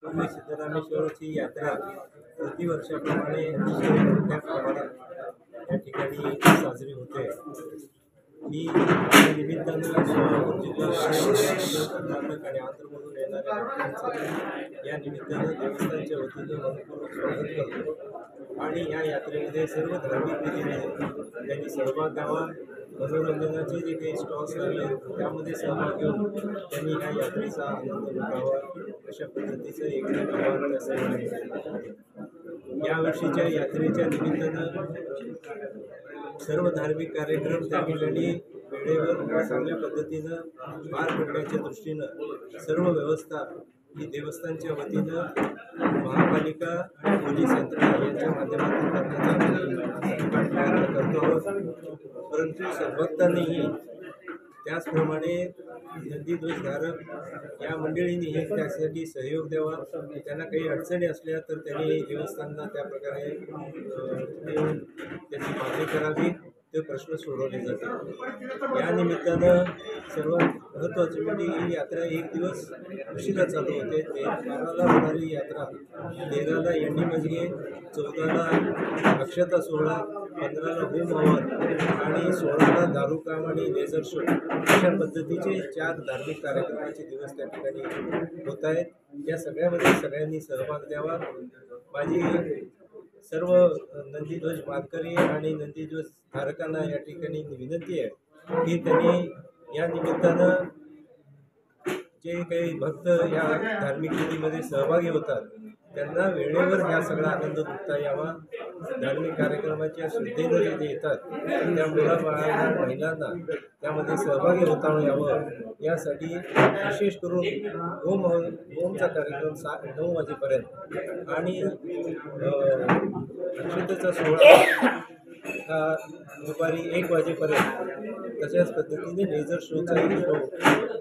पूर्वी सिद्धरामेश्वराची यात्रा प्रतिवर्षाप्रमाणे अतिशय मोठ्या प्रमाणात या ठिकाणी साजरी होते. मी या निमित्तानं सोलापूर जिल्हा कर्नाटक आणि आंध्रमधून येणाऱ्या भक्तांचं या निमित्तानं देवस्थानच्या वतीनं मनपूर्वक स्वागत करतो आणि या यात्रेमध्ये सर्व धार्मिक विधीमध्ये त्यांनी सहभाग घ्यावा. मनोरंजनाचे जे काही स्टॉल्स लागले त्यामध्ये सहभाग घेऊन त्यांनी ह्या यात्रेचा आनंद लुटावा अशा पद्धतीचं एक आवाहन त्या सर्वांनी केलं आहे. यावर्षीच्या यात्रेच्या निमित्तानं सर्व धार्मिक कार्यक्रम त्या ठिकाणी वेळेवर चांगल्या पद्धतीनं पार पडण्याच्या दृष्टीनं सर्व व्यवस्था ही देवस्थानच्या वतीनं महापालिका आणि पोलीस यंत्रणा यांच्या माध्यमातून करण्याचा प्रयत्न करतो आहोत. परंतु सद्भक्तांनीही त्याचप्रमाणे नंदीध्वजधारक या मंडळींनीही त्यासाठी सहयोग द्यावा. त्यांना काही अडचणी असल्या तर त्यांनी देवस्थानला त्या प्रकारे देऊन त्याची मागणी करावी, ते प्रश्न सोडवले जातील. या निमित्तानं सर्वात महत्त्वाची म्हणजे ही यात्रा एक दिवस उशिरा चालू होते. 12ला होणारी यात्रा 13ला यांडी मजगे, 14ला अक्षता सोहळा, 15ला होम हवन आणि 16ला दारूकाम आणि लेझर शो अशा पद्धतीचे 4 धार्मिक कार्यक्रमाचे दिवस त्या ठिकाणी होत आहेत. या सगळ्यामध्ये सगळ्यांनी सहभाग द्यावा. माझी सर्व नंदीध्वज मानकरी आणि नंदीध्वज धारकांना या ठिकाणी विनंती आहे की त्यांनी या निमित्तानं जे काही भक्त या धार्मिक विधीमध्ये सहभागी होतात त्यांना वेळेवर हा सगळा आनंद लुटता यावा. धार्मिक कार्यक्रमाच्या श्रद्धेनं जे येतात त्या मुलाबाळांना महिलांना त्यामध्ये सहभागी होता यावं यासाठी विशेष करून होमचा कार्यक्रम 9 वाजेपर्यंत आणि अक्षतेचा सोहळा हा दुपारी 1 वाजेपर्यंत, तशाच पद्धतीने लेझर शोचाही शो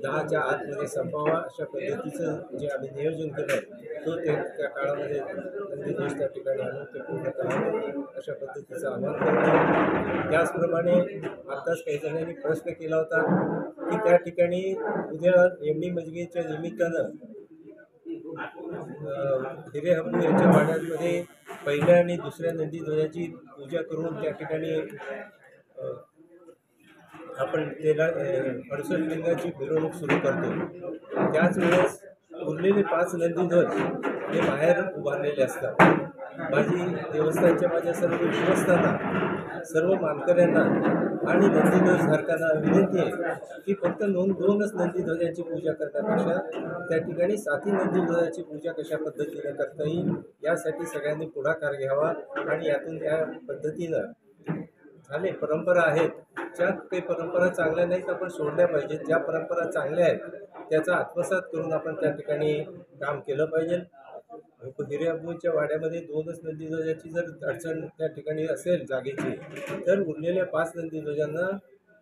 10च्या आतमध्ये संपवावा अशा पद्धतीचं जे आम्ही नियोजन केलं आहे तो त्या काळामध्ये नंदीध्वज त्या ठिकाणी आणून ते पूर्ण करावं अशा पद्धतीचं आवाहन करतो. त्याचप्रमाणे आत्ताच काही जणांनी प्रश्न केला होता की त्या ठिकाणी उद्या यांडी मजगेच्या निमित्तानं हिरे हब्बू यांच्या वाड्यांमध्ये पहिल्या आणि दुसऱ्या नंदीध्वजाची पूजा करून त्या ठिकाणी आपण त्याला 68 लिंगाची मिरवणूक सुरू करतो. त्याच वेळेस उरलेले 5 नंदीध्वज हे बाहेर उभारलेले असतात. माझी देवस्थानच्या माझ्या सर्व विश्वस्तांना, सर्व मानकऱ्यांना आणि नंदीध्वज धारकांना विनंती आहे की फक्त 2च नंदीध्वजांची पूजा करण्यापेक्षा त्या ठिकाणी 7 नंदीध्वजाची पूजा कशा पद्धतीने करता येईल यासाठी सगळ्यांनी पुढाकार घ्यावा आणि यातून या पद्धतीनं झाले परंपरा आहेत, ज्या काही परंपरा चांगल्या नाहीत आपण सोडल्या पाहिजेत, ज्या परंपरा चांगल्या आहेत त्याचा आत्मसात करून आपण त्या ठिकाणी काम केलं पाहिजे. हिरे अब्बूंच्या वाड्यामध्ये 2च नंदीध्वजाची जर अडचण त्या ठिकाणी असेल जागेची तर उरलेल्या 5 नंदीध्वजांना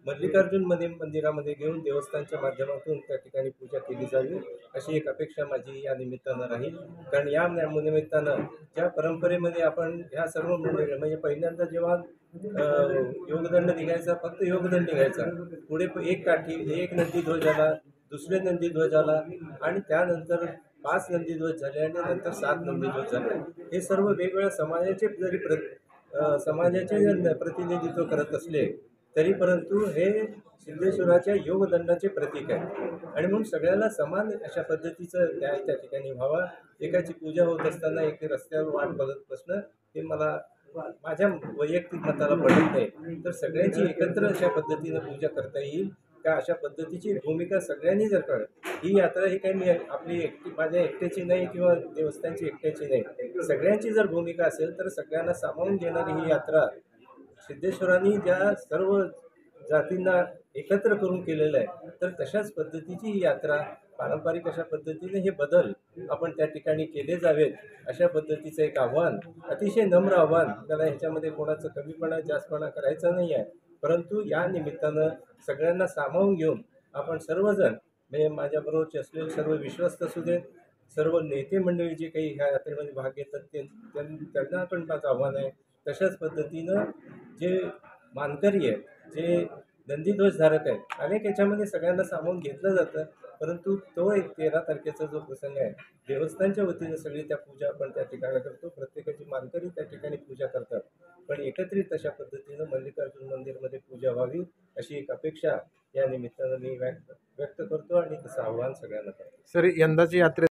मल्लिकार्जुन मंदिरामध्ये घेऊन देवस्थानच्या माध्यमातून त्या ठिकाणी पूजा केली जावी अशी एक अपेक्षा माझी या निमित्तानं राहील. कारण या निमित्तानं ज्या परंपरेमध्ये आपण ह्या सर्व मंडळी म्हणजे पहिल्यांदा जेव्हा योगदंड निघायचा, फक्त योगदंड निघायचा, पुढे एक काठी, एक नंदीध्वजाला, दुसरे नंदीध्वजाला आणि त्यानंतर 5 नंदीध्वज झाले आणि नंतर 7 नंदीध्वज झाले. हे सर्व वेगवेगळ्या समाजाचे जरी समाजाचे प्रतिनिधित्व करत असले तरी परंतु हे सिद्धेश्वराच्या योगदंडाचे प्रतीक आहे आणि म्हणून सगळ्याला समान अशा पद्धतीचं त्या ठिकाणी व्हावा. एकाची पूजा होत असताना एक रस्त्यावर वाट बघत बसणं हे मला माझ्या वैयक्तिक मताला पडत नाही. तर सगळ्यांची एकत्र अशा पद्धतीनं पूजा करता येईल का अशा पद्धतीची भूमिका सगळ्यांनी जर कळत, ही यात्रा ही काही मी आपली माझ्या एकट्याची नाही किंवा देवस्थानची एकट्याची नाही, सगळ्यांची जर भूमिका असेल तर सगळ्यांना सामावून घेणारी ही यात्रा सिद्धेश्वरांनी ज्या सर्व जातींना एकत्र करून केलेलं आहे तर तशाच पद्धतीची ही यात्रा पारंपरिक अशा पद्धतीने हे बदल आपण त्या ठिकाणी केले जावेत अशा पद्धतीचं एक आव्हान, अतिशय नम्र आव्हान. त्याला ह्याच्यामध्ये कोणाचं कमीपणा जास्तपणा करायचा नाही आहे, परंतु या निमित्तानं सगळ्यांना सामावून घेऊन आपण सर्वजण म्हणजे माझ्याबरोबरचे असलेले सर्व विश्वस्त असू देत, सर्व नेते मंडळी जे काही ह्या यात्रेमध्ये भाग घेतात त्यांना पण माझं आव्हान आहे. तशाच पद्धतीनं जे मानकरी आहेत, जे नंदीध्वज धारक आहेत, अनेक याच्यामध्ये सगळ्यांना सामावून घेतलं जातं परंतु तो एक 13 तारखेचा जो प्रसंग आहे, देवस्थानच्या वतीने सगळी त्या पूजा आपण त्या ठिकाणी करतो. प्रत्येकाची मानकरी त्या ठिकाणी पूजा करतात. पण एकत्रित अशा पद्धतीनं मल्लिकार्जुन मंदिरमध्ये पूजा व्हावी अशी एक अपेक्षा या निमित्तानं मी व्यक्त करतो आणि तसं आव्हान सगळ्यांना करतो. सर, यंदाची यात्रे